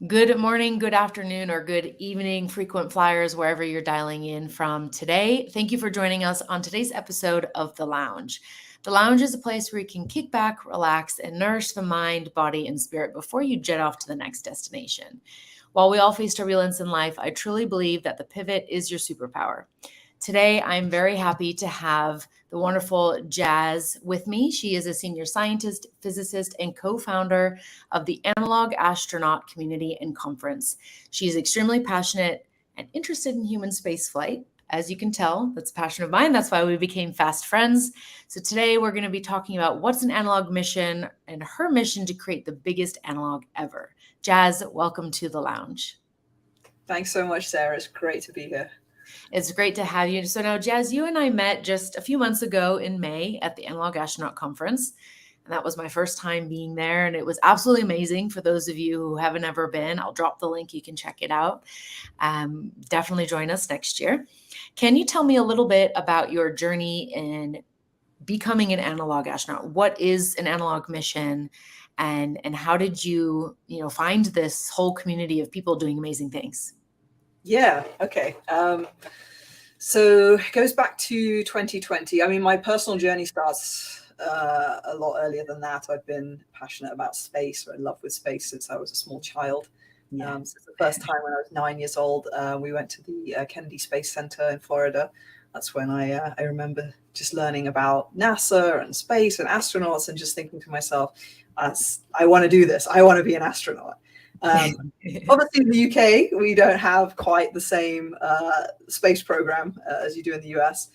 Good morning, good afternoon, or good evening, frequent flyers, wherever you're dialing in from today. Thank you for joining us on today's episode of The Lounge. The Lounge is a place where you can kick back, relax, and nourish the mind, body, and spirit before you jet off to the next destination. While we all face turbulence in life, I truly believe that the pivot is your superpower. Today, I'm very happy to have the wonderful Jas with me. She is a senior scientist, physicist, and co-founder of the Analog Astronaut Community Conference. She is extremely passionate and interested in human spaceflight. As you can tell, that's a passion of mine. That's why we became fast friends. So today we're going to be talking about what's an analog mission and her mission to create the biggest analog ever. Jas, welcome to the lounge. Thanks so much, Sarah. It's great to be here. It's great to have you. So now, Jas, you and I met just a few months ago in May at the Analog Astronaut Conference. And that was my first time being there. And it was absolutely amazing. For those of you who haven't ever been, I'll drop the link. You can check it out. Definitely join us next year. Can you tell me a little bit about your journey in becoming an analog astronaut? What is an analog mission? And how did you find this whole community of people doing amazing things? Yeah, okay. So it goes back to 2020. I mean, my personal journey starts a lot earlier than that. I've been passionate about space, or in love with space since I was a small child. Yeah. So the first time when I was 9 years old, we went to the Kennedy Space Center in Florida. That's when I remember just learning about NASA and space and astronauts and just thinking to myself, I want to do this. I want to be an astronaut. Obviously in the UK, we don't have quite the same space program as you do in the US.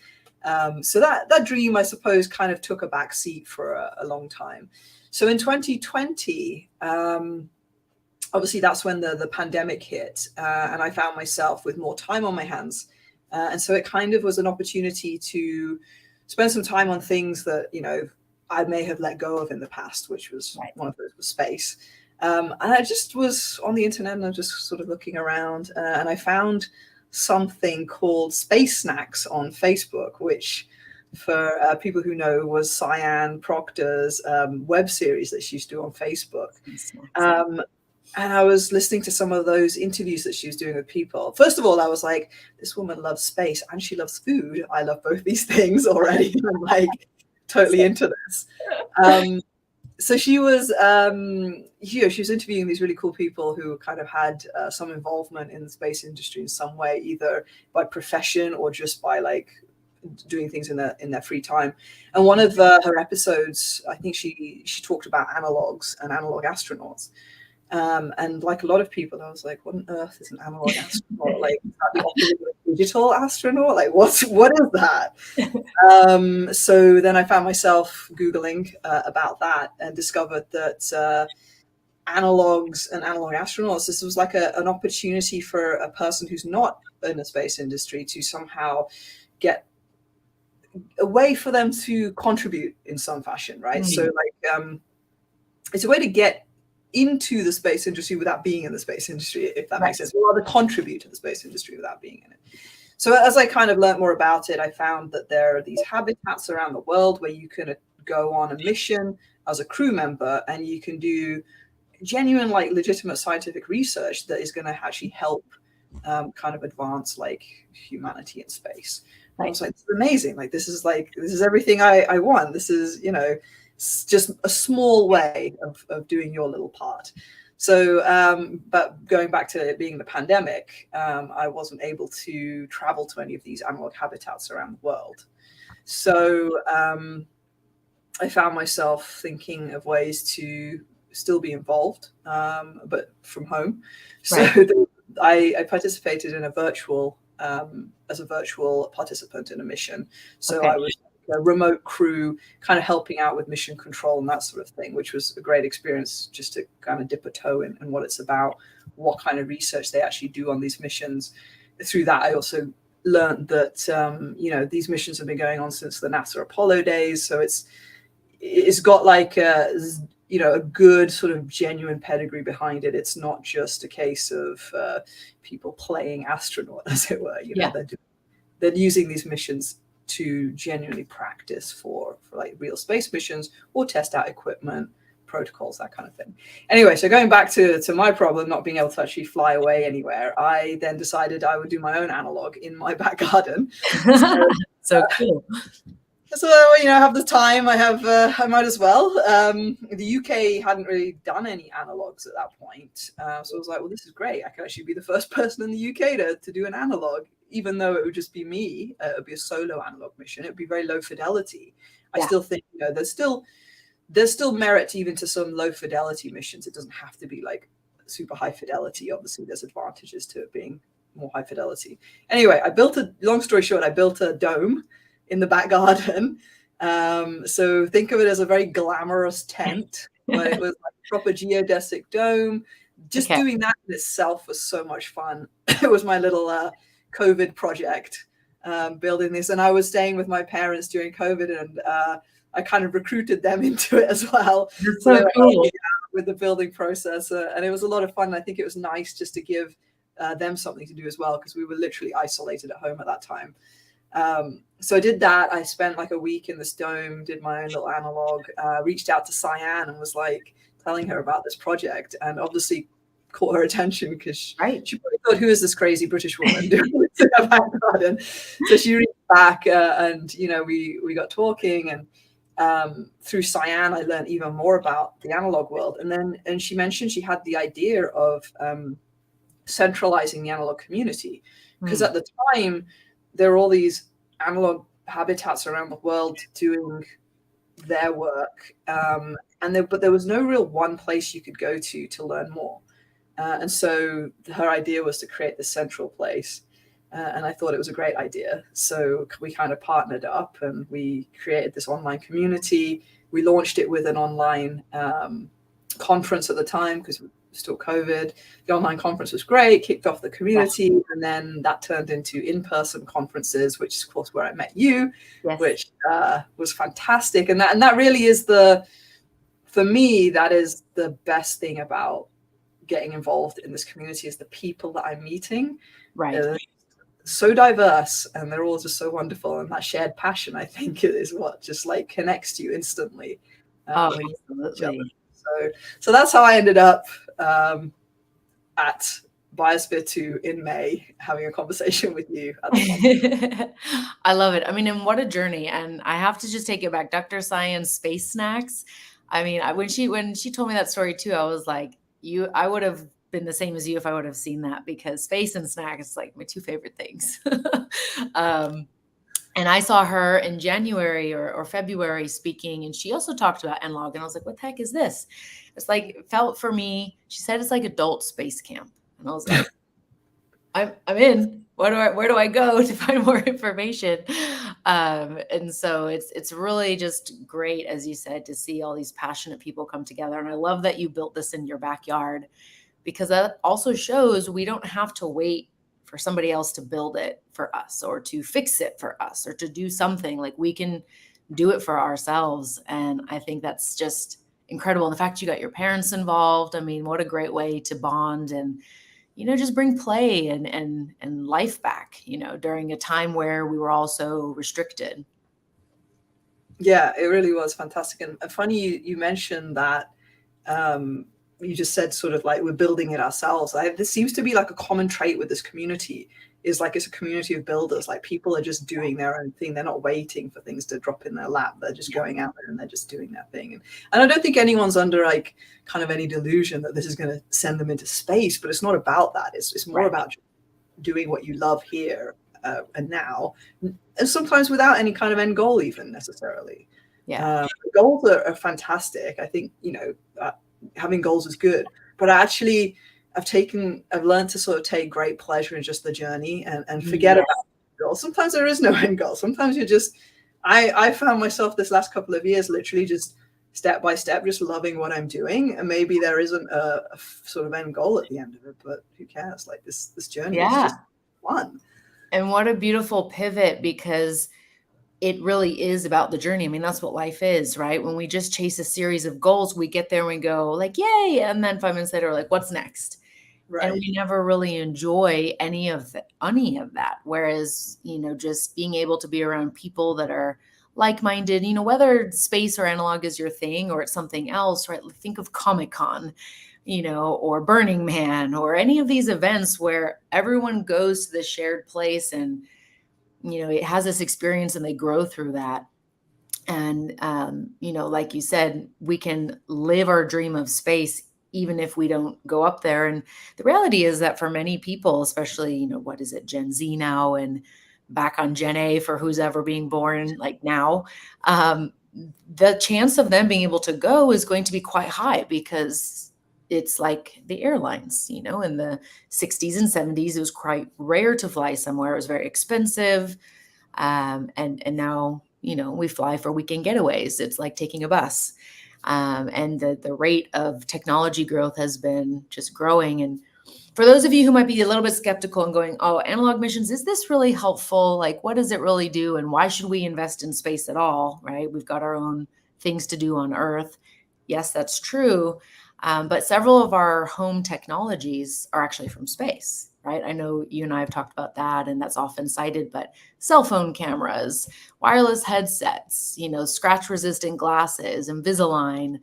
So that dream, I suppose, kind of took a back seat for a long time. So in 2020, obviously that's when the pandemic hit, and I found myself with more time on my hands. And so it kind of was an opportunity to spend some time on things that, I may have let go of in the past, which was one of those was space. And I just was on the internet and I was just sort of looking around, and I found something called Space Snacks on Facebook, which for people who know was Cyan Proctor's web series that she used to do on Facebook. And I was listening to some of those interviews that she was doing with people. First of all, I was like, this woman loves space and she loves food. I love both these things already. I'm like totally into this. So she was, she was interviewing these really cool people who kind of had some involvement in the space industry in some way, either by profession or just by like doing things in their free time. And one of her episodes, I think she talked about analogs and analog astronauts. And like a lot of people, I was like, what on earth is an analog astronaut? Like, is that the opposite of a digital astronaut? Like, what is that? So then I found myself Googling about that and discovered that analogs and analog astronauts, this was like an opportunity for a person who's not in the space industry to somehow get a way for them to contribute in some fashion, right? Mm-hmm. So like, it's a way to get into the space industry without being in the space industry, if that makes sense, or rather contribute to the space industry without being in it. So as I kind of learned more about it, I found that there are these habitats around the world where you can go on a mission as a crew member and you can do genuine, like legitimate scientific research that is going to actually help kind of advance like humanity in space. I was like, this is amazing. Like, this is everything I want. This is, just a small way of doing your little part. So, but going back to it being the pandemic, I wasn't able to travel to any of these analog habitats around the world. So I found myself thinking of ways to still be involved, but from home. So I participated in a virtual, as a virtual participant in a mission. So I was a remote crew kind of helping out with mission control and that sort of thing, which was a great experience just to kind of dip a toe in what it's about, what kind of research they actually do on these missions. Through that, I also learned that, these missions have been going on since the NASA Apollo days. So it's got like a good sort of genuine pedigree behind it. It's not just a case of people playing astronaut, as it were. They're using these missions to genuinely practice for like real space missions or test out equipment protocols, that kind of thing. Anyway, so going back to my problem, not being able to actually fly away anywhere, I then decided I would do my own analog in my back garden. So cool. So, I have the time, I might as well. The UK hadn't really done any analogs at that point. So I was like, well, this is great. I could actually be the first person in the UK to do an analog, even though it would just be me. It would be a solo analog mission. It would be very low fidelity. I still think, there's still merit even to some low fidelity missions. It doesn't have to be like super high fidelity. Obviously, there's advantages to it being more high fidelity. Anyway, long story short, I built a dome in the back garden. So think of it as a very glamorous tent, but it was like a proper geodesic dome. Just doing that in itself was so much fun. It was my little COVID project, building this. And I was staying with my parents during COVID, and I kind of recruited them into it as well. That's so cool. With the building process. And it was a lot of fun. I think it was nice just to give them something to do as well, because we were literally isolated at home at that time. So I did that. I spent like a week in this dome, did my own little analog, reached out to Cyan and was like telling her about this project, and obviously caught her attention because she probably thought, who is this crazy British woman doing this in her back garden? So she reached back and, we got talking, and through Cyan, I learned even more about the analog world. And she mentioned she had the idea of centralizing the analog community, because at the time, there were all these analog habitats around the world doing their work. But there was no real one place you could go to learn more. And so her idea was to create this central place. And I thought it was a great idea. So we kind of partnered up and we created this online community. We launched it with an online conference at the time, because still COVID. The online conference was great, kicked off the community, and then that turned into in-person conferences, which is of course where I met you, which was fantastic. And that really is for me, that is the best thing about getting involved in this community, is the people that I'm meeting. They're so diverse, and they're all just so wonderful. And that shared passion, I think, is what just like connects you instantly. Absolutely. So that's how I ended up at Biosphere 2 in May, having a conversation with you at the I love it. I mean, and what a journey. And I have to just take it back. Dr. Cyan's space snacks. I mean, when she told me that story too, I was like, I would have been the same as you if I would have seen that, because space and snacks is like my two favorite things. And I saw her in January or February speaking, and she also talked about Analog, and I was like, what the heck is this? It's like, it felt for me, she said it's like adult space camp. And I was like, I'm in. Where do I go to find more information? And so it's really just great, as you said, to see all these passionate people come together. And I love that you built this in your backyard, because that also shows we don't have to wait for somebody else to build it for us, or to fix it for us, or to do something. Like, we can do it for ourselves. And I think that's just incredible. And the fact you got your parents involved, I mean, what a great way to bond and, just bring play and life back, during a time where we were all so restricted. Yeah, it really was fantastic. And funny you mentioned that, you just said sort of like we're building it ourselves. This seems to be like a common trait with this community, is like it's a community of builders. Like, people are just doing their own thing. They're not waiting for things to drop in their lap. They're just going out there and they're just doing their thing. And I don't think anyone's under like kind of any delusion that this is going to send them into space, but it's not about that. It's more about doing what you love here and now, and sometimes without any kind of end goal even necessarily. Goals are fantastic. I think, having goals is good, but I've learned to sort of take great pleasure in just the journey and forget about the goal. Sometimes there is no end goal. Sometimes I found myself this last couple of years literally just step by step, just loving what I'm doing. And maybe there isn't a sort of end goal at the end of it, but who cares? Like, this journey is just fun. And what a beautiful pivot, because it really is about the journey. I mean, that's what life is, right? When we just chase a series of goals, we get there and we go like, yay. And then 5 minutes later, we're like, what's next? And we never really enjoy any of that. Whereas, just being able to be around people that are like-minded, whether space or analog is your thing or it's something else, right? Think of Comic-Con, or Burning Man, or any of these events where everyone goes to the shared place and, it has this experience and they grow through that. And, like you said, we can live our dream of space even if we don't go up there. And the reality is that for many people, especially, what is it, Gen Z now, and back on Gen A for who's ever being born like now, the chance of them being able to go is going to be quite high, because it's like the airlines, in the 60s and 70s, it was quite rare to fly somewhere. It was very expensive. And now, we fly for weekend getaways. It's like taking a bus. And the rate of technology growth has been just growing. And for those of you who might be a little bit skeptical and going, oh, analog missions, is this really helpful? Like, what does it really do? And why should we invest in space at all? Right? We've got our own things to do on Earth. Yes, that's true. But several of our home technologies are actually from space, right? I know you and I have talked about that, and that's often cited, but cell phone cameras, wireless headsets, scratch-resistant glasses, Invisalign,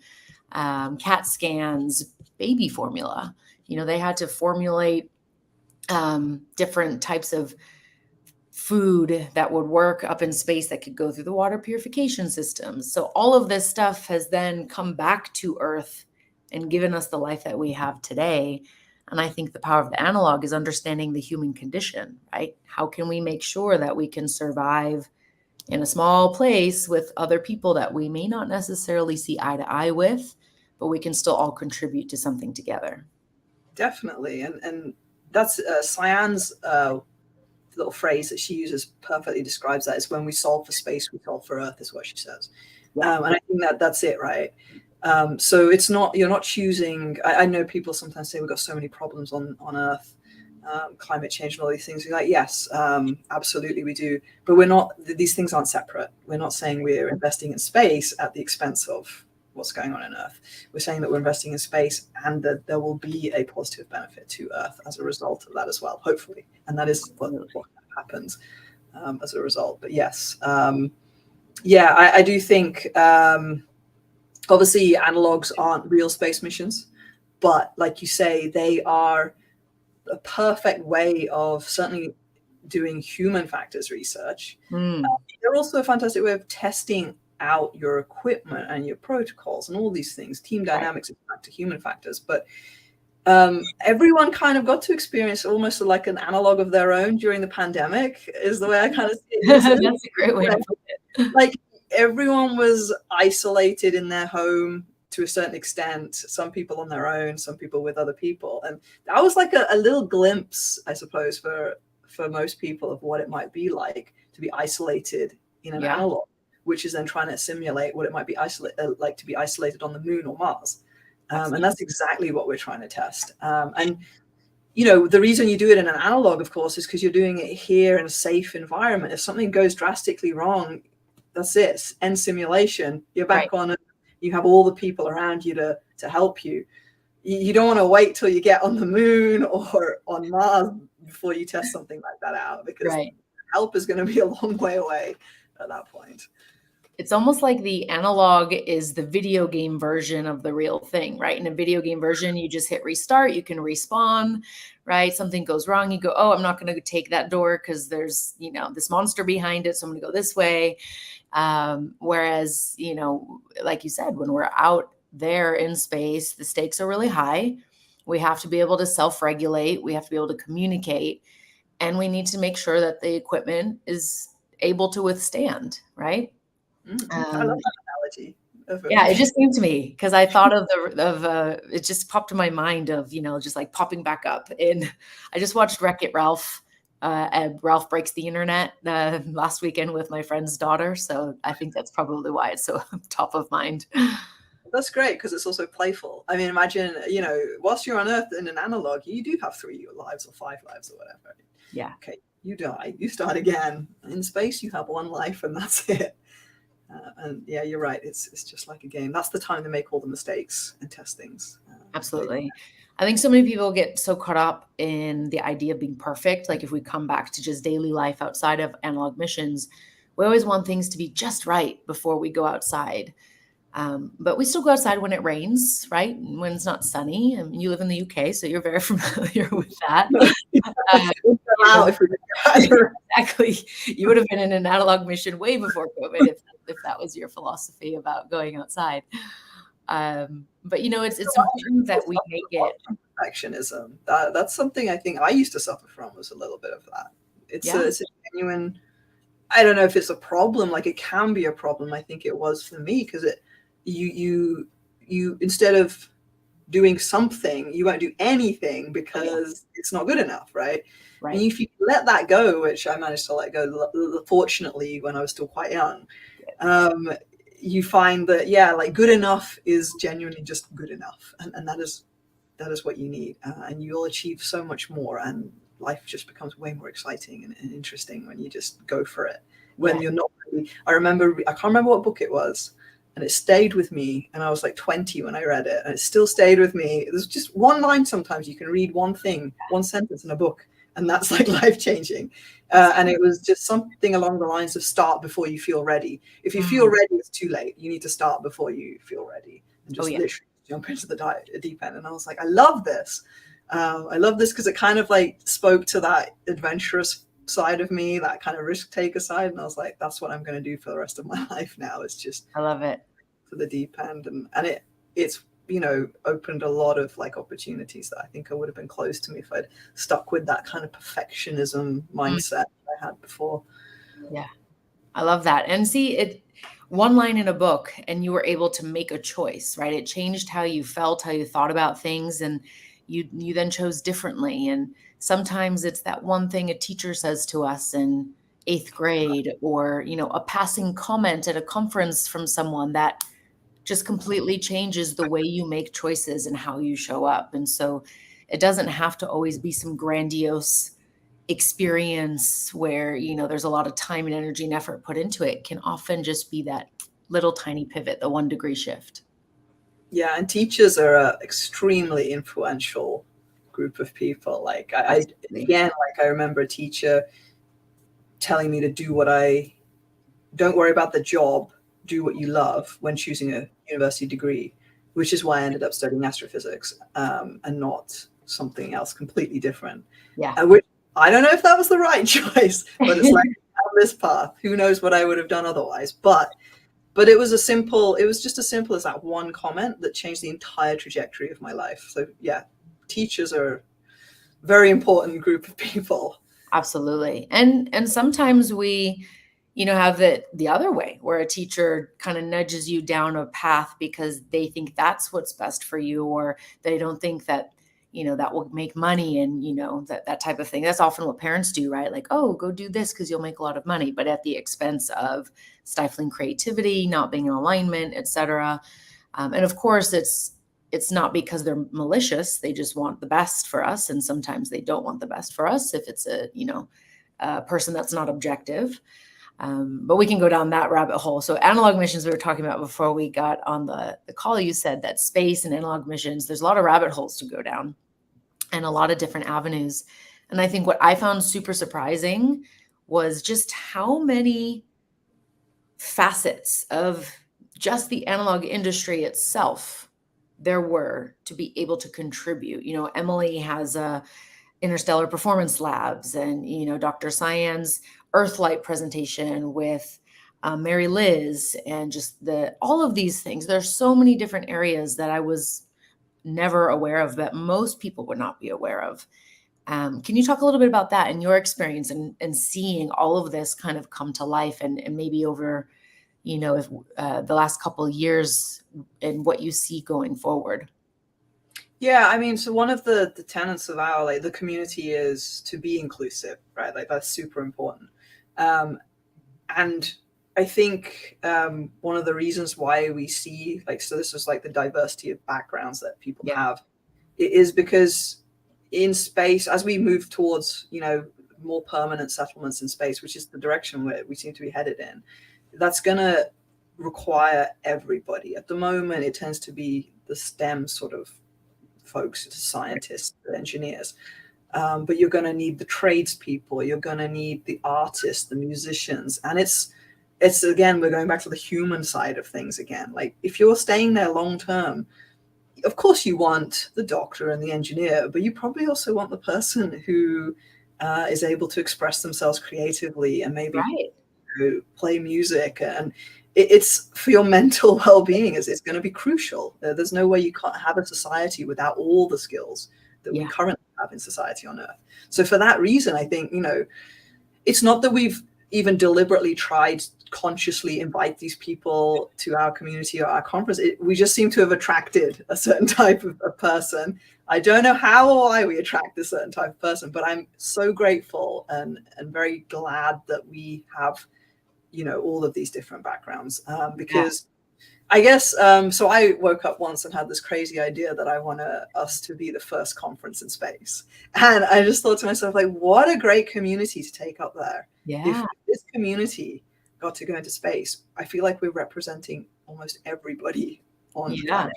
CAT scans, baby formula. They had to formulate different types of food that would work up in space that could go through the water purification systems. So all of this stuff has then come back to Earth and given us the life that we have today. And I think the power of the analog is understanding the human condition, right? How can we make sure that we can survive in a small place with other people that we may not necessarily see eye to eye with, but we can still all contribute to something together? Definitely. And that's Cyan's little phrase that she uses perfectly describes that. Is when we solve for space, we solve for Earth, is what she says. Yeah. And I think that's it, right? So it's not, you're not choosing. I know people sometimes say we've got so many problems on Earth, climate change and all these things. You're like, yes, absolutely we do. But we're not, these things aren't separate. We're not saying we're investing in space at the expense of what's going on Earth. We're saying that we're investing in space and that there will be a positive benefit to Earth as a result of that as well, hopefully. And that is what happens as a result. But yes, I do think, obviously analogs aren't real space missions, but like you say, they are a perfect way of certainly doing human factors research. They're also a fantastic way of testing out your equipment and your protocols and all these things. Team dynamics is back to human factors, but everyone kind of got to experience almost like an analog of their own during the pandemic, is the way I kind of see it. That's a great way to put it. Like everyone was isolated in their home to a certain extent, some people on their own, some people with other people. And that was like a little glimpse, I suppose, for most people of what it might be like to be isolated in an analog, which is then trying to simulate what it might be like to be isolated on the moon or Mars. And that's exactly what we're trying to test. And, the reason you do it in an analog, of course, is because you're doing it here in a safe environment. If something goes drastically wrong, that's it. End simulation. You're back on it. You have all the people around you to help you. You don't want to wait till you get on the moon or on Mars before you test something like that out, because help is going to be a long way away at that point. It's almost like the analog is the video game version of the real thing, right? In a video game version, you just hit restart, you can respawn, right? Something goes wrong, you go, oh, I'm not going to take that door because there's, this monster behind it, so I'm going to go this way. Whereas, like you said, when we're out there in space, the stakes are really high. We have to be able to self-regulate. We have to be able to communicate. And we need to make sure that the equipment is able to withstand, right? I love that analogy. Yeah, it just came to me because I thought of it just popped in my mind of, just like popping back up. And I just watched Wreck-It Ralph. And Ralph Breaks the Internet last weekend with my friend's daughter. So I think that's probably why it's so top of mind. That's great because it's also playful. I mean, imagine, whilst you're on Earth in an analog, you do have 3 lives or 5 lives or whatever. Yeah. Okay, you die, you start again. In space, you have 1 life and that's it. And yeah, you're right. It's just like a game. That's the time to make all the mistakes and test things. Absolutely. I think so many people get so caught up in the idea of being perfect. Like if we come back to just daily life outside of analog missions, we always want things to be just right before we go outside. But we still go outside when it rains, right? And when it's not sunny. I mean, you live in the UK, so you're very familiar with that. We'll go out if we Exactly. You would have been in an analog mission way before COVID if that was your philosophy about going outside. But it's important that we make it. Perfectionism. That's something I think I used to suffer from, was a little bit of that. It's a genuine, I don't know if it's a problem, like it can be a problem. I think it was for me, because you instead of doing something, you won't do anything because it's not good enough, right? Right. And if you let that go, which I managed to let go, fortunately, when I was still quite young, you find that, like good enough is genuinely just good enough. And that is what you need. And you'll achieve so much more. And life just becomes way more exciting and interesting when you just go for it. When you're not really, I can't remember what book it was, and it stayed with me. And I was like 20 when I read it, and it still stayed with me. There's just one line. Sometimes you can read one thing, one sentence in a book, and that's like life-changing. And it was just something along the lines of start before you feel ready. If you feel ready, it's too late. You need to start before you feel ready, and just literally jump into the deep end. And I was like, I love this. I love this because it kind of like spoke to that adventurous side of me, that kind of risk taker side. And I was like, that's what I'm going to do for the rest of my life now. It's just, I love it, to the deep end. And it's opened a lot of like opportunities that I think I would have been closed to me if I'd stuck with that kind of perfectionism mindset I had before. Yeah, I love that. And see, one line in a book and you were able to make a choice, right? It changed how you felt, how you thought about things, and you then chose differently. And sometimes it's that one thing a teacher says to us in 8th grade, or a passing comment at a conference from someone that just completely changes the way you make choices and how you show up. And so it doesn't have to always be some grandiose experience where there's a lot of time and energy and effort put into it. It can often just be that little tiny pivot, the 1-degree shift. Yeah, and teachers are an extremely influential group of people. Like I remember a teacher telling me to don't worry about the job, do what you love when choosing a university degree, which is why I ended up studying astrophysics, and not something else completely different. Which I don't know if that was the right choice, but it's like on this path, who knows what I would have done otherwise. But it was just as simple as that one comment that changed the entire trajectory of my life. So yeah, teachers are a very important group of people. Absolutely. And sometimes we, have it the other way, where a teacher kind of nudges you down a path because they think that's what's best for you, or they don't think that, that will make money, and, that type of thing. That's often what parents do, right? Like, oh, go do this because you'll make a lot of money, but at the expense of stifling creativity, not being in alignment, etc. And of course, it's not because they're malicious. They just want the best for us. And sometimes they don't want the best for us if it's a person that's not objective. But we can go down that rabbit hole. So analog missions, we were talking about before we got on the call, you said that space and analog missions, there's a lot of rabbit holes to go down and a lot of different avenues. And I think what I found super surprising was just how many facets of just the analog industry itself there were to be able to contribute. Emily has interstellar performance labs, and Dr. Cyan's Earthlight presentation with Mary Liz, and just all of these things. There's so many different areas that I was never aware of, that most people would not be aware of. Can you talk a little bit about that and your experience and seeing all of this kind of come to life, and maybe over if the last couple of years, and what you see going forward? Yeah, I mean, so one of the tenets of our the community is to be inclusive, right? Like that's super important. And I think one of the reasons why we see so this is like the diversity of backgrounds that people have, it is because in space, as we move towards more permanent settlements in space, which is the direction where we seem to be headed in, that's going to require everybody. At the moment, it tends to be the STEM sort of folks, scientists, engineers. But you're going to need the tradespeople. You're going to need the artists, the musicians. And it's it's, again, we're going back to the human side of things again. Like, if you're staying there long term, of course you want the doctor and the engineer, but you probably also want the person who is able to express themselves creatively and maybe play music. And it's for your mental well-being, it's going to be crucial. There's no way you can't have a society without all the skills that we currently have in society on Earth. So for that reason, I think, it's not that we've even deliberately tried consciously invite these people to our community or our conference. We just seem to have attracted a certain type of person. I don't know how or why we attract a certain type of person, but I'm so grateful and very glad that we have, all of these different backgrounds, because I guess, so I woke up once and had this crazy idea that I want us to be the first conference in space. And I just thought to myself, like, what a great community to take up there. Yeah. If this community got to go into space, I feel like we're representing almost everybody on planet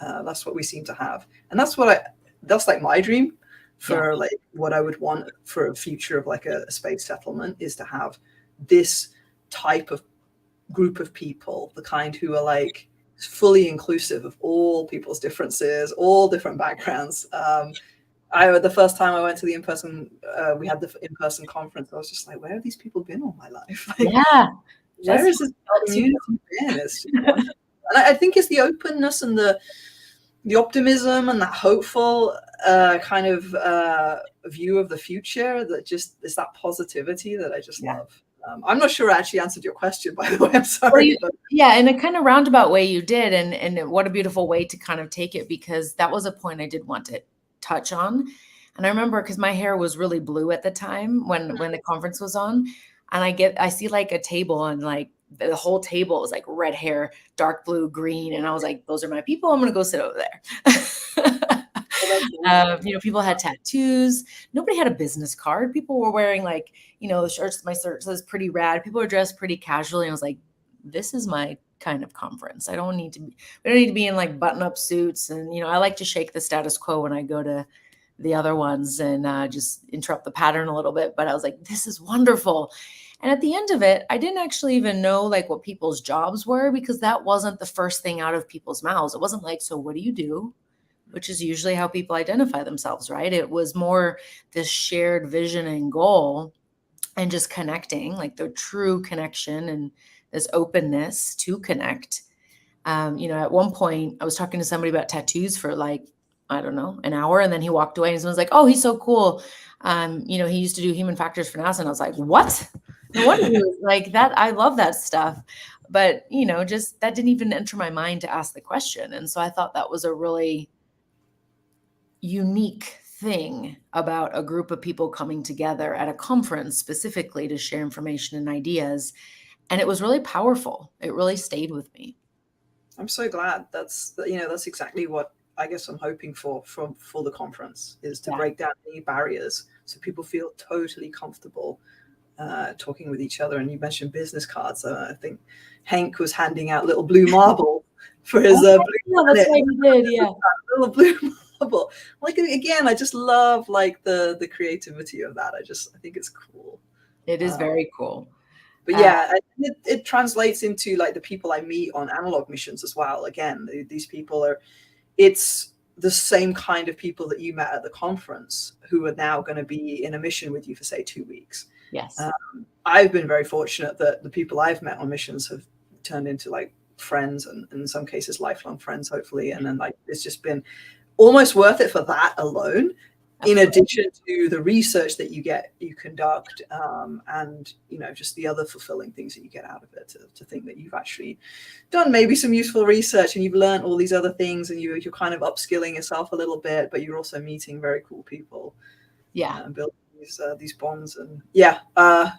Earth. That's what we seem to have. And that's like my dream for like what I would want for a future of like a space settlement, is to have this type of group of people, the kind who are like fully inclusive of all people's differences, all different backgrounds. The first time I went to the in-person, we had the in-person conference, I was just like, where have these people been all my life? Like, where has this community been? It's just wonderful. And I think it's the openness and the optimism and that hopeful kind of view of the future that just is that positivity that I just love. I'm not sure I actually answered your question, by the way. I'm sorry. In a kind of roundabout way you did. And what a beautiful way to kind of take it, because that was a point I did want to touch on. And I remember, because my hair was really blue at the time when the conference was on, and I see like a table, and like the whole table is like red hair, dark blue, green. And I was like, those are my people. I'm going to go sit over there. People had tattoos. Nobody had a business card. People were wearing like, the shirts. My shirt says pretty rad. People were dressed pretty casually. And I was like, this is my kind of conference. We don't need to be in like button-up suits. And, I like to shake the status quo when I go to the other ones and just interrupt the pattern a little bit. But I was like, this is wonderful. And at the end of it, I didn't actually even know like what people's jobs were, because that wasn't the first thing out of people's mouths. It wasn't like, so what do you do? Which is usually how people identify themselves, right? It was more this shared vision and goal, and just connecting, like the true connection and this openness to connect. At one point I was talking to somebody about tattoos for like, I don't know, an hour. And then he walked away and someone's like, oh, he's so cool. He used to do human factors for NASA. And I was like, what? No wonder he was like that. I love that stuff. But, just that didn't even enter my mind to ask the question. And so I thought that was a really unique thing about a group of people coming together at a conference specifically to share information and ideas. And it was really powerful. It really stayed with me. I'm so glad. That's exactly what I guess I'm hoping for the conference, is to break down any barriers so people feel totally comfortable talking with each other. And you mentioned business cards. I think Hank was handing out little blue marble for his blue that's what he did. Yeah. Little blue marble. Like, again, I just love like the creativity of that. I think it's cool. It is very cool. But it translates into like the people I meet on analog missions as well. Again, these people it's the same kind of people that you met at the conference who are now going to be in a mission with you for, say, 2 weeks. Yes. I've been very fortunate that the people I've met on missions have turned into like friends, and in some cases lifelong friends, hopefully. And then like it's just been almost worth it for that alone. Absolutely. In addition to the research that you conduct, and just the other fulfilling things that you get out of it, to think that you've actually done maybe some useful research and you've learned all these other things, and you're kind of upskilling yourself a little bit, but you're also meeting very cool people, and building these bonds. And I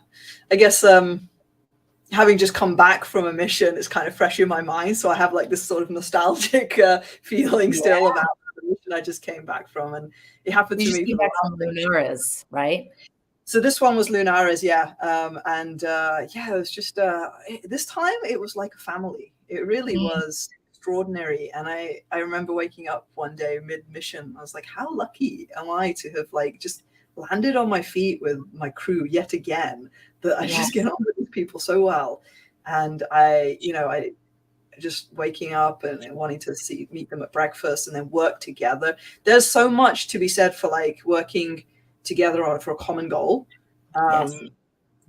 guess having just come back from a mission is kind of fresh in my mind, so I have like this sort of nostalgic feeling still about the mission I just came back from. And it happened to me back from Lunares, right? So this one was Lunares, it was just this time it was like a family. It really was extraordinary. And I remember waking up one day mid-mission. I was like, how lucky am I to have like just landed on my feet with my crew yet again, that I just get on with these people so well. And I just waking up and wanting to meet them at breakfast and then work together. There's so much to be said for like working together for a common goal,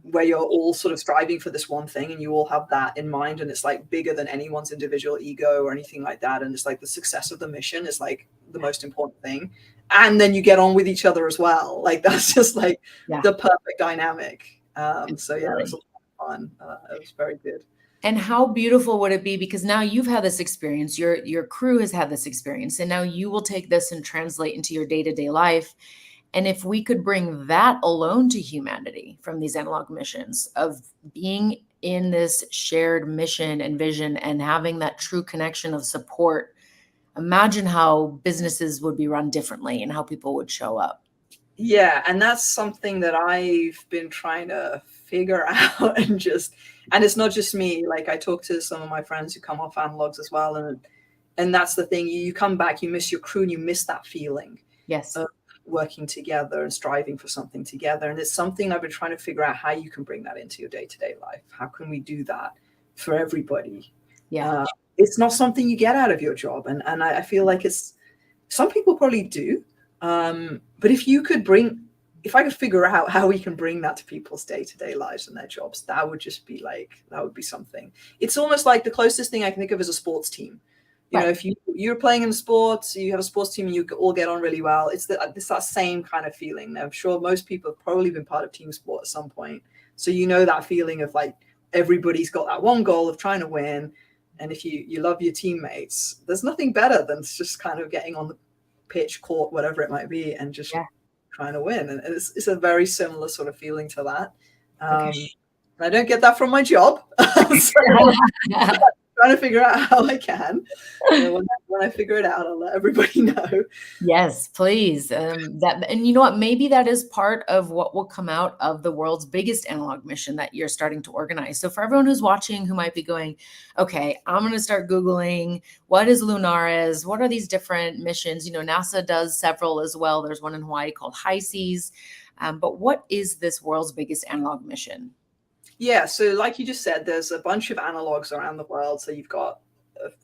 where you're all sort of striving for this one thing and you all have that in mind, and it's like bigger than anyone's individual ego or anything like that. And it's like the success of the mission is like the most important thing. And then you get on with each other as well. Like that's just like the perfect dynamic. So yeah, it was a lot of fun. It was very good. And how beautiful would it be? Because now you've had this experience, your crew has had this experience, and now you will take this and translate into your day-to-day life. And if we could bring that alone to humanity from these analog missions of being in this shared mission and vision and having that true connection of support, imagine how businesses would be run differently and how people would show up. Yeah, and that's something that I've been trying to figure out, and it's not just me. Like I talk to some of my friends who come off analogs as well, and that's the thing. You come back, you miss your crew, and you miss that feeling. Yes. Of working together and striving for something together. And it's something I've been trying to figure out how you can bring that into your day-to-day life. How can we do that for everybody? Yeah. It's not something you get out of your job, and I feel like some people probably do. But if I could figure out how we can bring that to people's day-to-day lives and their jobs, that would be something. It's almost like the closest thing I can think of is a sports team. You know, if you're playing in sports, you have a sports team and you all get on really well. It's that same kind of feeling. I'm sure most people have probably been part of team sport at some point. So you know that feeling of like everybody's got that one goal of trying to win. And if you love your teammates, there's nothing better than just kind of getting on the pitch, court, whatever it might be, and just trying to win. And it's a very similar sort of feeling to that. And I don't get that from my job. So trying to figure out how I can. When I figure it out, I'll let everybody know. Yes, please. And you know what? Maybe that is part of what will come out of the world's biggest analog mission that you're starting to organize. So for everyone who's watching, who might be going, okay, I'm going to start Googling, what is Lunaris? What are these different missions? You know, NASA does several as well. There's one in Hawaii called High Seas. But what is this world's biggest analog mission? Yeah, so like you just said, there's a bunch of analogs around the world. So you've got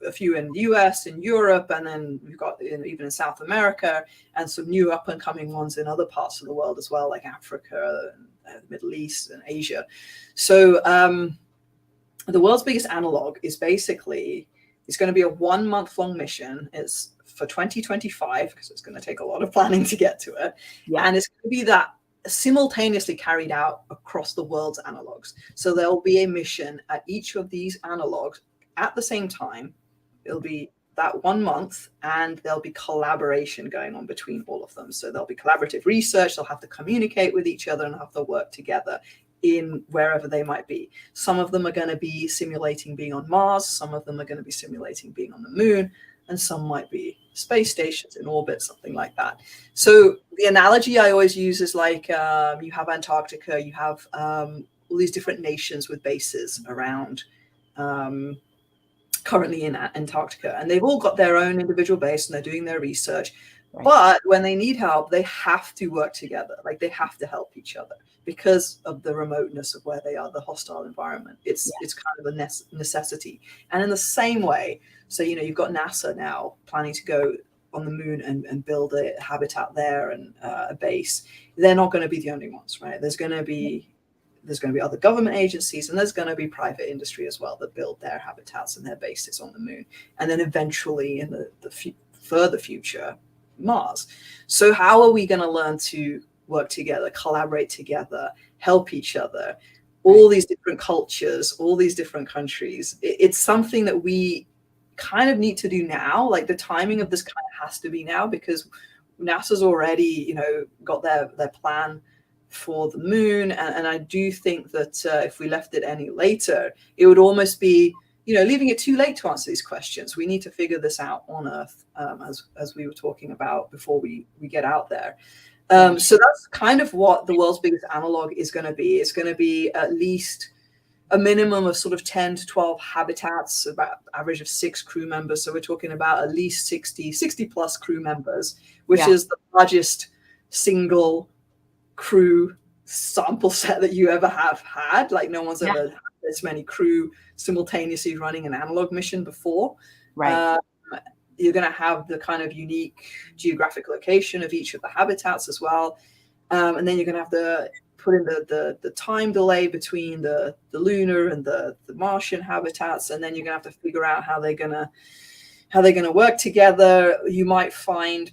a few in the US, in Europe, and then we've got even in South America, and some new up and coming ones in other parts of the world as well, like Africa, and the Middle East, and Asia. So the world's biggest analog is it's going to be a 1 month long mission. It's for 2025 because it's going to take a lot of planning to get to it. Yeah. And it's going to be that simultaneously carried out across the world's analogs. So there'll be a mission at each of these analogs at the same time. It'll be that 1 month, and there'll be collaboration going on between all of them. So there'll be collaborative research. They'll have to communicate with each other and have to work together in wherever they might be. Some of them are going to be simulating being on Mars. Some of them are going to be simulating being on the moon. And some might be space stations in orbit, something like that. So the analogy I always use is like you have Antarctica, you have all these different nations with bases around currently in Antarctica, and they've all got their own individual base and they're doing their research. Right. But when they need help, they have to work together. Like they have to help each other because of the remoteness of where they are, the hostile environment. It's kind of a necessity. And in the same way, so, you know, you've got NASA now planning to go on the moon and build a habitat there and a base. They're not going to be the only ones, right? There's going to be other government agencies, and there's going to be private industry as well that build their habitats and their bases on the moon. And then eventually in the further future, Mars. So how are we going to learn to work together, collaborate together, help each other? All these different cultures, all these different countries. It's something that we kind of need to do now. Like the timing of this kind of has to be now, because NASA's already, you know, got their plan for the moon. And I do think that if we left it any later, it would almost be, you know, leaving it too late to answer these questions. We need to figure this out on Earth, as we were talking about before we get out there. So that's kind of what the world's biggest analog is going to be. It's going to be at least a minimum of sort of 10 to 12 habitats, about average of 6 crew members. So we're talking about at least 60 plus crew members, which is the largest single crew sample set that you ever have had. Like no one's Yeah. ever had this many crew simultaneously running an analog mission before. Right. You're going to have the kind of unique geographic location of each of the habitats as well. And then you're going to have to put in the time delay between the lunar and the Martian habitats. And then you're going to have to figure out how they're going to work together. You might find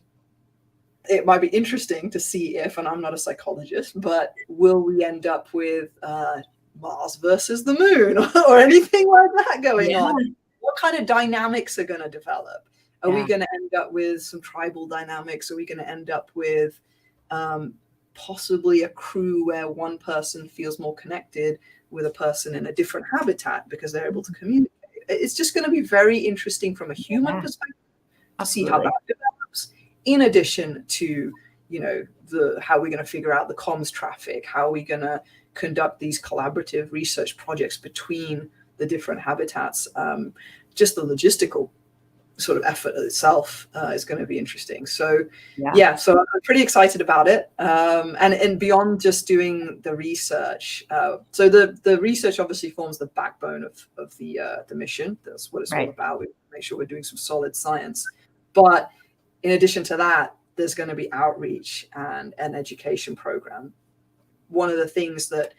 it might be interesting to see if, and I'm not a psychologist, but will we end up with Mars versus the moon or anything like that going on? What kind of dynamics are going to develop? Are we going to end up with some tribal dynamics? Are we going to end up with possibly a crew where one person feels more connected with a person in a different habitat because they're able to communicate? It's just going to be very interesting from a human perspective to see how that develops. In addition to, how we're going to figure out the comms traffic, how are we going to conduct these collaborative research projects between the different habitats. Just the logistical sort of effort itself is going to be interesting. So so I'm pretty excited about it. And beyond just doing the research, so the research obviously forms the backbone of the mission. That's what it's all about. We make sure we're doing some solid science. But in addition to that, there's going to be outreach and an education program. One of the things that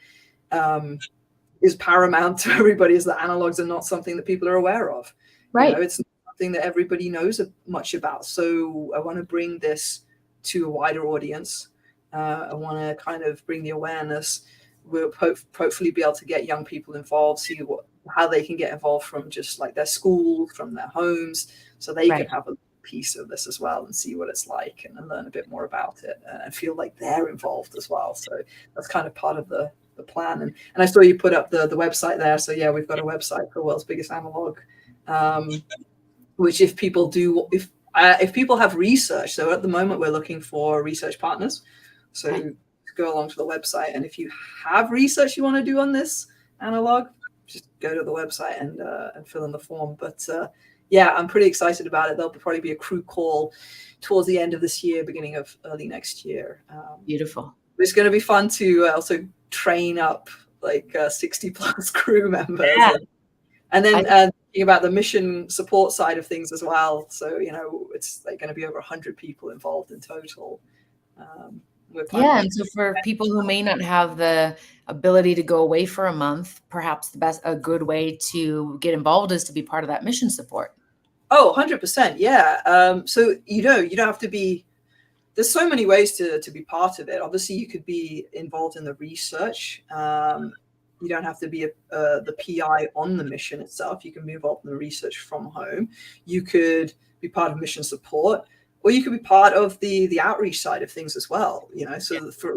is paramount to everybody is that analogs are not something that people are aware of. Right. It's not something that everybody knows much about. So I want to bring this to a wider audience. I want to kind of bring the awareness. We'll hopefully be able to get young people involved, see how they can get involved from just like their school, from their homes, so they can have a piece of this as well and see what it's like and learn a bit more about it and feel like they're involved as well. So that's kind of part of the plan. And I saw you put up the website there. So yeah, we've got a website for World's Biggest Analog, which if people have research, so at the moment we're looking for research partners. So go along to the website, and if you have research you want to do on this analog, just go to the website and fill in the form. But I'm pretty excited about it. There'll probably be a crew call towards the end of this year, beginning of early next year. Beautiful. It's going to be fun to also train up like 60 plus crew members. And then thinking about the mission support side of things as well. So, it's like going to be over 100 people involved in total. And so for people who may not have the ability to go away for a month, perhaps a good way to get involved is to be part of that mission support. Oh, 100%. Yeah. So, you don't have to be, there's so many ways to be part of it. Obviously, you could be involved in the research. You don't have to be the PI on the mission itself. You can be involved in the research from home. You could be part of mission support, or you could be part of the outreach side of things as well. So for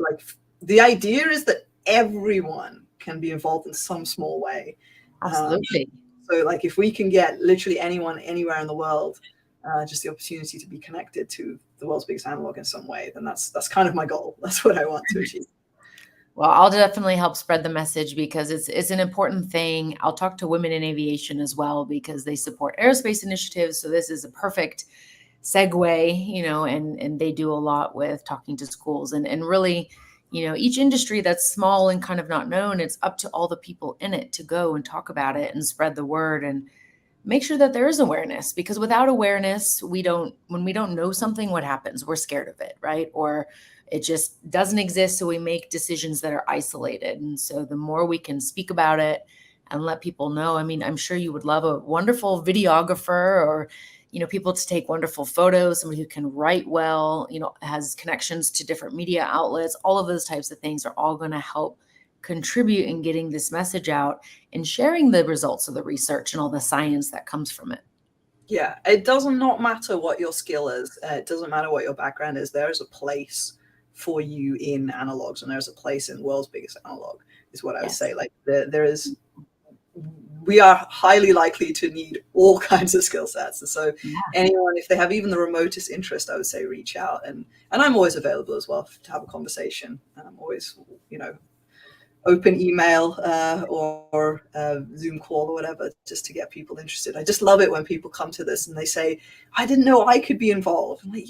the idea is that everyone can be involved in some small way. Absolutely. So if we can get literally anyone anywhere in the world just the opportunity to be connected to the world's biggest analog in some way, then that's kind of my goal. That's what I want to achieve. Well, I'll definitely help spread the message because it's an important thing. I'll talk to Women in Aviation as well because they support aerospace initiatives. So this is a perfect segue, and they do a lot with talking to schools and really, each industry that's small and kind of not known, it's up to all the people in it to go and talk about it and spread the word and make sure that there is awareness, because without awareness, when we don't know something, what happens? We're scared of it, right? Or it just doesn't exist. So we make decisions that are isolated. And so the more we can speak about it and let people know, I'm sure you would love a wonderful videographer or, people to take wonderful photos, somebody who can write well, has connections to different media outlets. All of those types of things are all going to help contribute in getting this message out and sharing the results of the research and all the science that comes from it. Yeah, it doesn't not matter what your skill is. It doesn't matter what your background is. There is a place for you in analogs, and there's a place in World's Biggest Analog, is what I would say. We are highly likely to need all kinds of skill sets. And so anyone, if they have even the remotest interest, I would say reach out. And I'm always available as well to have a conversation. I'm always, open email or Zoom call or whatever, just to get people interested. I just love it when people come to this and they say, I didn't know I could be involved. I'm like,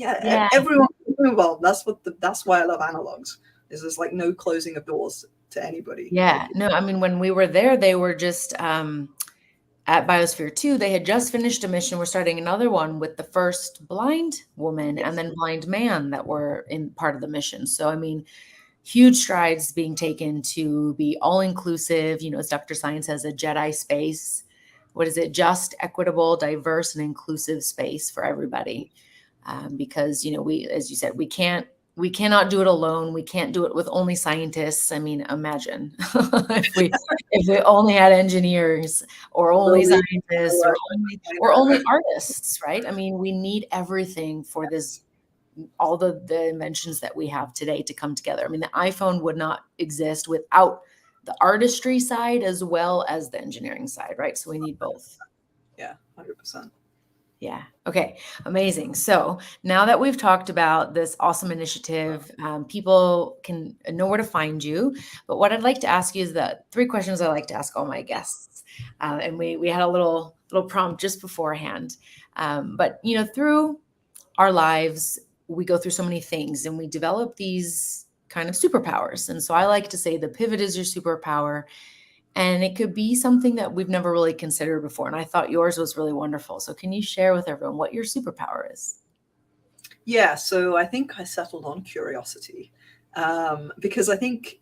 everyone can be involved. That's why I love analogs. There's like no closing of doors to anybody. Yeah, no, I mean, when we were there, they were just at Biosphere 2, they had just finished a mission. We're starting another one with the first blind woman and then blind man that were in part of the mission. So, I mean, huge strides being taken to be all inclusive, as Dr. Science says, a Jedi space. What is it? Just, equitable, diverse, and inclusive space for everybody. Because, we, as you said, we cannot do it alone. We can't do it with only scientists. I mean, imagine if we only had engineers or only scientists or only artists, right? I mean, we need everything for this, all the inventions that we have today to come together. I mean, the iPhone would not exist without the artistry side as well as the engineering side, right? So we need both. Yeah, 100%. Yeah. Okay. Amazing. So now that we've talked about this awesome initiative, people can know where to find you. But what I'd like to ask you is the 3 questions I like to ask all my guests. And we had a little prompt just beforehand. But through our lives, we go through so many things and we develop these kind of superpowers. And so I like to say the pivot is your superpower. And it could be something that we've never really considered before. And I thought yours was really wonderful. So can you share with everyone what your superpower is? Yeah, so I think I settled on curiosity, because I think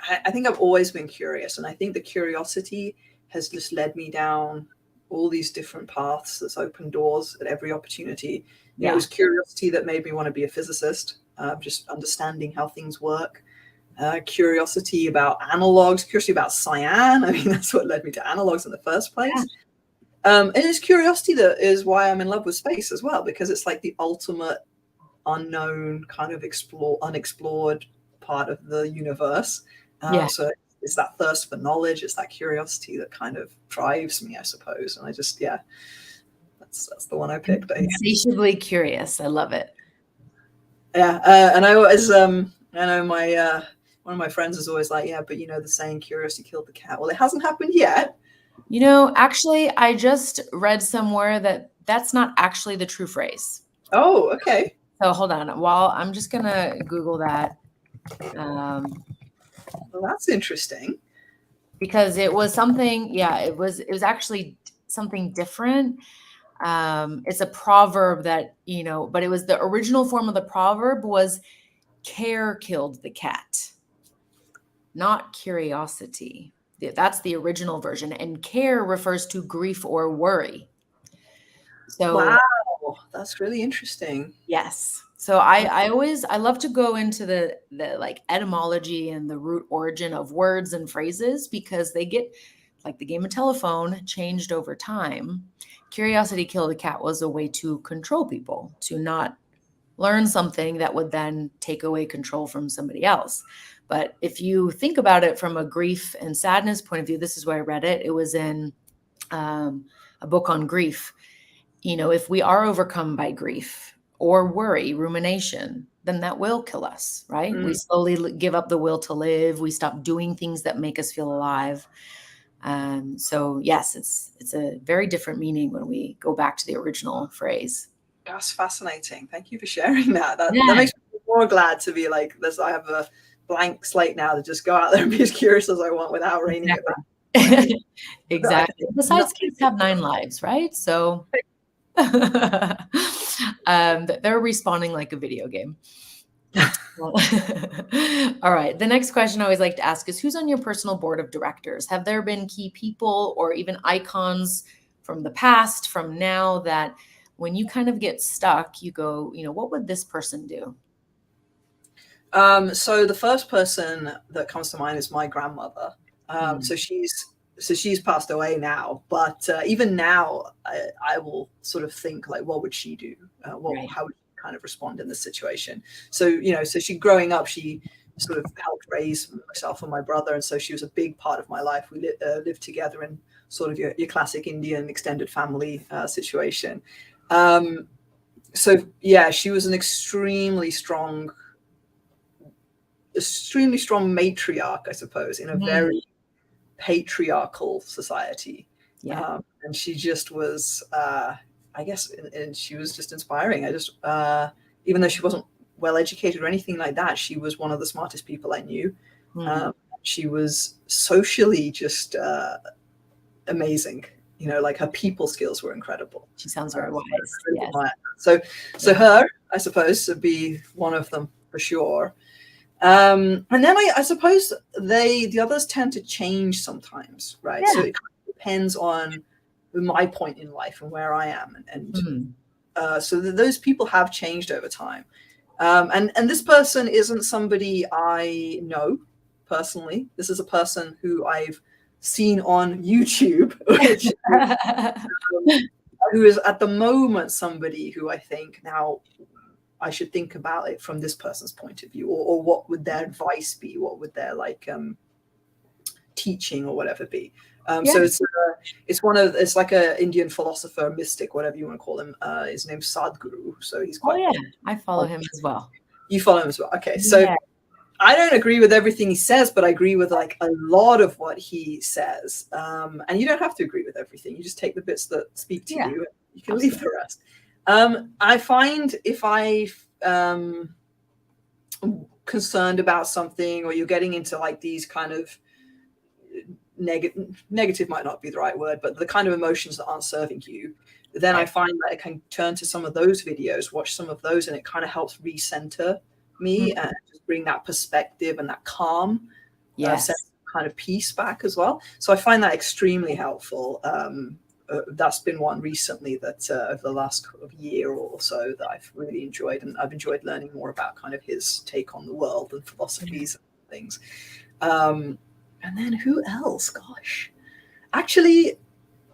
I've always been curious. And I think the curiosity has just led me down all these different paths that's opened doors at every opportunity. It was curiosity that made me want to be a physicist, just understanding how things work. Curiosity about analogs, curiosity about cyan. I mean, that's what led me to analogs in the first place. And it's curiosity that is why I'm in love with space as well, because it's like the ultimate unknown kind of unexplored part of the universe. So it's that thirst for knowledge, it's that curiosity that kind of drives me, I suppose. And I just, that's the one I picked. Insatiably curious. I love it. Yeah, and I always, I know my one of my friends is always like, but the saying curiosity killed the cat. Well, it hasn't happened yet. Actually, I just read somewhere that that's not actually the true phrase. Oh, okay. So hold on. While I'm just going to Google that. Well, that's interesting. Because it was something, it was actually something different. It's a proverb that, but it was the original form of the proverb was care killed the cat, not curiosity. That's the original version. And care refers to grief or worry. So wow, that's really interesting. Yes. So I love to go into the like etymology and the root origin of words and phrases, because they get, like the game of telephone, changed over time. Curiosity killed the cat was a way to control people, to not learn something that would then take away control from somebody else. But if you think about it from a grief and sadness point of view, this is where I read it. It was in a book on grief. If we are overcome by grief or worry, rumination, then that will kill us, right? We slowly give up the will to live. We stop doing things that make us feel alive. So yes, it's a very different meaning when we go back to the original phrase. That's fascinating. Thank you for sharing that. That makes me more glad to be like this. I have a blank slate now to just go out there and be as curious as I want without reining it back. Exactly. Besides, kids have 9 lives, right? So they're respawning like a video game. All right. The next question I always like to ask is, who's on your personal board of directors? Have there been key people or even icons from the past, from now, that when you kind of get stuck, you go, what would this person do? So the first person that comes to mind is my grandmother. So she's passed away now, but even now, I will sort of think like, what would she do? How would she kind of respond in this situation? So, so she growing up, she sort of helped raise myself and my brother. And so she was a big part of my life. We lived together in sort of your classic Indian extended family situation. So yeah, she was an extremely strong matriarch, I suppose, in a very patriarchal society. And she just was, I guess, and she was just inspiring. I just, even though she wasn't well educated or anything like that. She was one of the smartest people I knew. She was socially just amazing. You know, like her people skills were incredible. She sounds very wise. Yes. So her, I suppose, would be one of them for sure. And then I suppose the others tend to change sometimes, right? Yeah. So it kind of depends on my point in life and where I am, and so those people have changed over time. And this person isn't somebody I know personally. This is a person who I've seen on YouTube, which, who is at the moment somebody who I think now I should think about it from this person's point of view, or what would their advice be? What would their teaching or whatever be? So it's like a Indian philosopher, mystic, whatever you want to call him. His name's Sadhguru. So he's quite. Oh yeah, I follow him as well. You follow him as well. Okay, so I don't agree with everything he says, but I agree with like a lot of what he says. And you don't have to agree with everything. You just take the bits that speak to you. You can leave the rest. I find if I'm concerned about something, or you're getting into like these kind of negative might not be the right word, but the kind of emotions that aren't serving you, then I find that I can turn to some of those videos, watch some of those, and it kind of helps recenter me and just bring that perspective and that calm sense of kind of peace back as well. So I find that extremely helpful. That's been one recently that over the last year or so that I've really enjoyed, and I've enjoyed learning more about kind of his take on the world and philosophies and things. And then who else? Gosh, actually,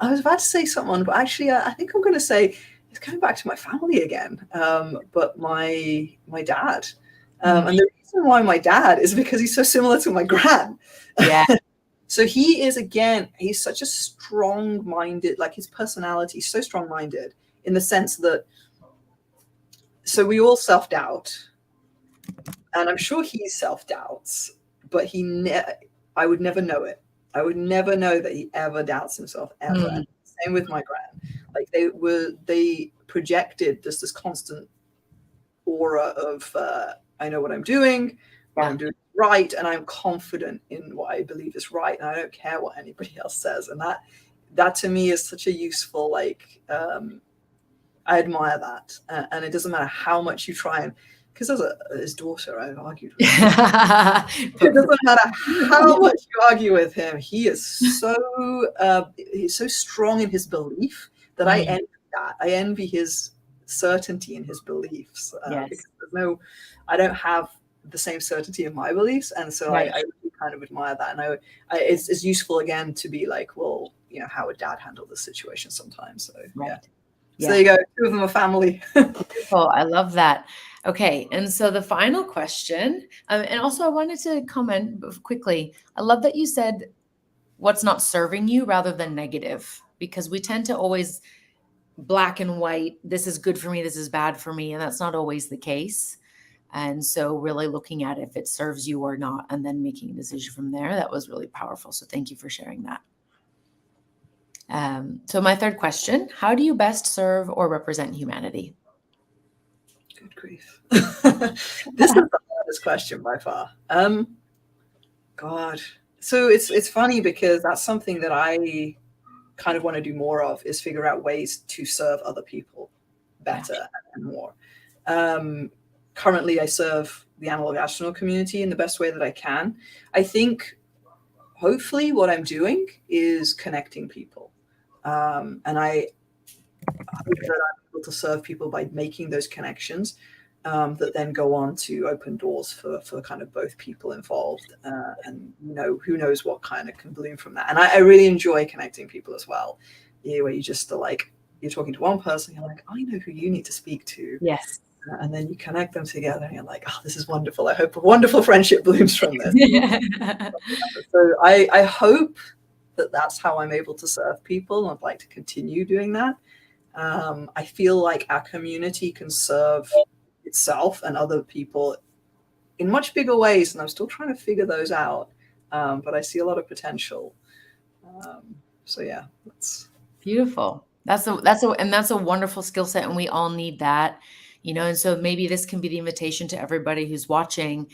I was about to say someone, but actually, I think I'm going to say it's coming back to my family again. But my dad, and the reason why my dad is because he's so similar to my gran. Yeah. So he is, again, he's such a strong-minded, like his personality is so strong-minded in the sense that, so we all self-doubt, and I'm sure he self-doubts, but I would never know it. I would never know that he ever doubts himself, ever. And same with my gran. Like they projected just this constant aura of, I know what I'm doing, I'm doing right, and I'm confident in what I believe is right, and I don't care what anybody else says. And that to me is such a useful, like, I admire that. And it doesn't matter how much you try, and because as his daughter, I've argued with him. It doesn't matter how much you argue with him. He is he's so strong in his belief that I envy that. I envy his certainty in his beliefs, because I don't have the same certainty in my beliefs, and so I really kind of admire that. And it's useful again to be like, well, you know, how would Dad handle this situation sometimes? So so there you go. Two of them are family. Beautiful. I love that. Okay, and so the final question, and also I wanted to comment quickly. I love that you said what's not serving you rather than negative, because we tend to always black and white. This is good for me. This is bad for me, and that's not always the case. And so really looking at if it serves you or not, and then making a decision from there. That was really powerful. So thank you for sharing that. So my third question, how do you best serve or represent humanity? Good grief. This is the hardest question by far. God. So it's funny because that's something that I kind of want to do more of, is figure out ways to serve other people better and more. Currently, I serve the Analog Astronaut community in the best way that I can. I think, hopefully, what I'm doing is connecting people. And I hope that I'm able to serve people by making those connections that then go on to open doors for kind of both people involved. And, you know, who knows what kind of can bloom from that. And I really enjoy connecting people as well. Where you just are like, you're talking to one person, you're like, I know who you need to speak to. Yes. And then you connect them together and you're like, oh, this is wonderful. I hope a wonderful friendship blooms from this. So I hope that that's how I'm able to serve people. I'd like to continue doing that. I feel like our community can serve itself and other people in much bigger ways. And I'm still trying to figure those out. But I see a lot of potential. So yeah, that's beautiful. That's a wonderful skill set. And we all need that. And so maybe this can be the invitation to everybody who's watching.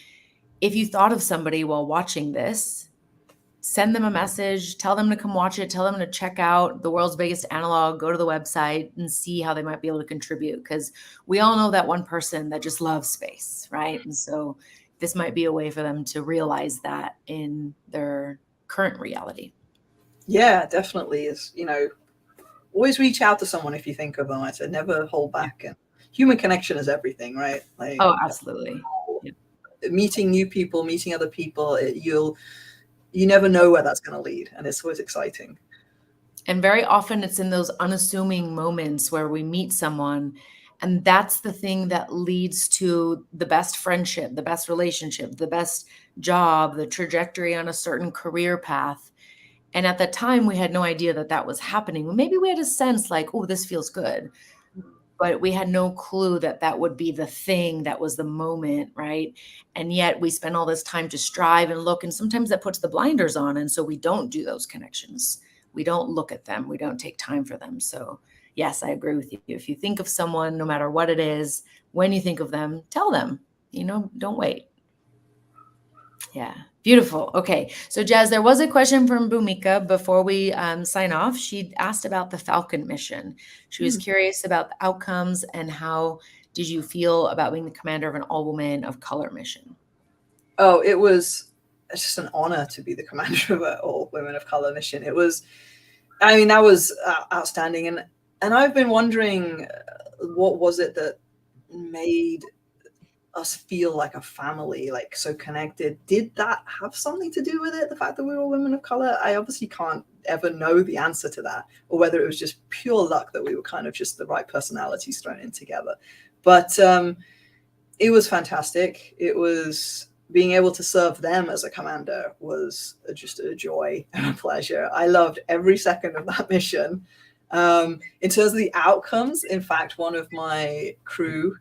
If you thought of somebody while watching this, send them a message, tell them to come watch it, tell them to check out the world's biggest analog, go to the website and see how they might be able to contribute. Because we all know that one person that just loves space, right? And so this might be a way for them to realize that in their current reality. Yeah, definitely. Is, always reach out to someone if you think of them. I said, never hold back. And human connection is everything, right? Oh, absolutely. Meeting new people, meeting other people, you never know where that's going to lead, and it's always exciting. And very often it's in those unassuming moments where we meet someone, and that's the thing that leads to the best friendship, the best relationship, the best job, the trajectory on a certain career path. And at the time, we had no idea that that was happening. Maybe we had a sense like, oh, this feels good. But we had no clue that that would be the thing that was the moment, right? And yet we spend all this time to strive and look, and sometimes that puts the blinders on. And so we don't do those connections. We don't look at them. We don't take time for them. So yes, I agree with you. If you think of someone, no matter what it is, when you think of them, tell them, don't wait. Yeah. Beautiful. Okay. So Jas, there was a question from Bhumika before we sign off. She asked about the Falcon mission. She was curious about the outcomes and how did you feel about being the commander of an all-woman of color mission? Oh, it's just an honor to be the commander of an all-women of color mission. That was outstanding. And I've been wondering, what was it that made us feel like a family, like so connected? Did that have something to do with it, the fact that we were all women of color? I obviously can't ever know the answer to that, or whether it was just pure luck that we were kind of just the right personalities thrown in together. But it was fantastic. It was being able to serve them as a commander was just a joy and a pleasure. I loved every second of that mission. In terms of the outcomes, in fact, one of my crew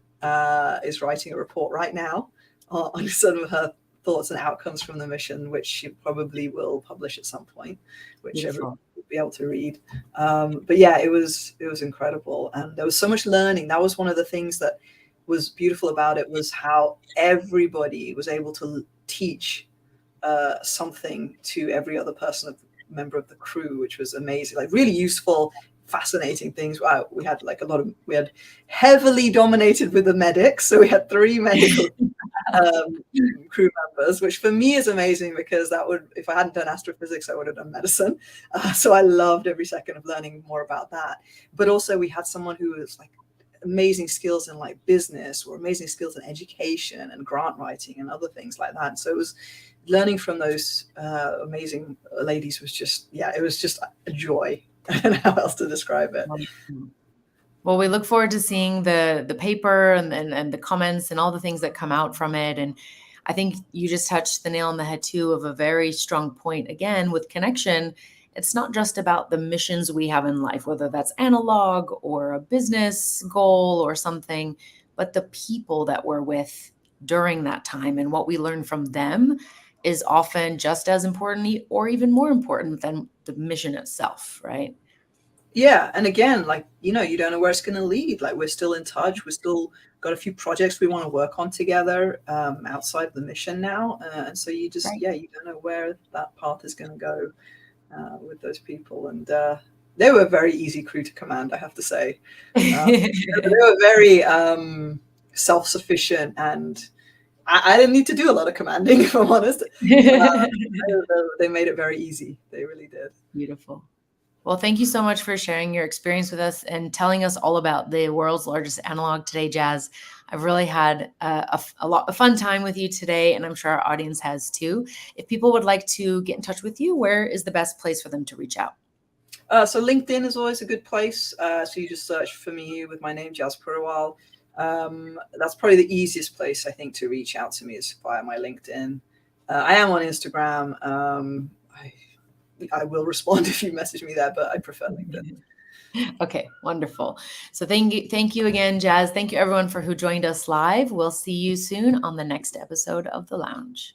is writing a report right now on some of her thoughts and outcomes from the mission, which she probably will publish at some point, which everyone will be able to read. But yeah, it was incredible, and there was so much learning. That was one of the things that was beautiful about it, was how everybody was able to teach something to every other member of the crew, which was amazing. Like really useful, fascinating things. Wow, we had we had heavily dominated with the medics, so we had 3 medical crew members, which for me is amazing, because if I hadn't done astrophysics, I would have done medicine. So I loved every second of learning more about that. But also we had someone who was like amazing skills in like business, or amazing skills in education and grant writing and other things like that. So it was learning from those amazing ladies was just a joy. I don't know how else to describe it. Well, we look forward to seeing the paper and the comments and all the things that come out from it. And I think you just touched the nail on the head too, of a very strong point. Again, with connection, it's not just about the missions we have in life, whether that's analog or a business goal or something, but the people that we're with during that time and what we learn from them is often just as important or even more important than the mission itself, right? Yeah. And again, you don't know where it's going to lead. Like, we're still in touch. We're still got a few projects we want to work on together outside the mission now. And so you just, you don't know where that path is going to go with those people. And they were a very easy crew to command, I have to say. They were very self-sufficient, and I didn't need to do a lot of commanding, if I'm honest. They made it very easy. They really did. Beautiful. Well, thank you so much for sharing your experience with us and telling us all about the world's largest analog today, Jas. I've really had a fun time with you today, and I'm sure our audience has too. If people would like to get in touch with you, where is the best place for them to reach out? So LinkedIn is always a good place. So you just search for me with my name, Jas Purewal. That's probably the easiest place, I think, to reach out to me, is via my LinkedIn. I am on Instagram. I will respond if you message me there, but I prefer LinkedIn. Okay, wonderful. So thank you again, Jas. Thank you everyone who joined us live. We'll see you soon on the next episode of The Lounge.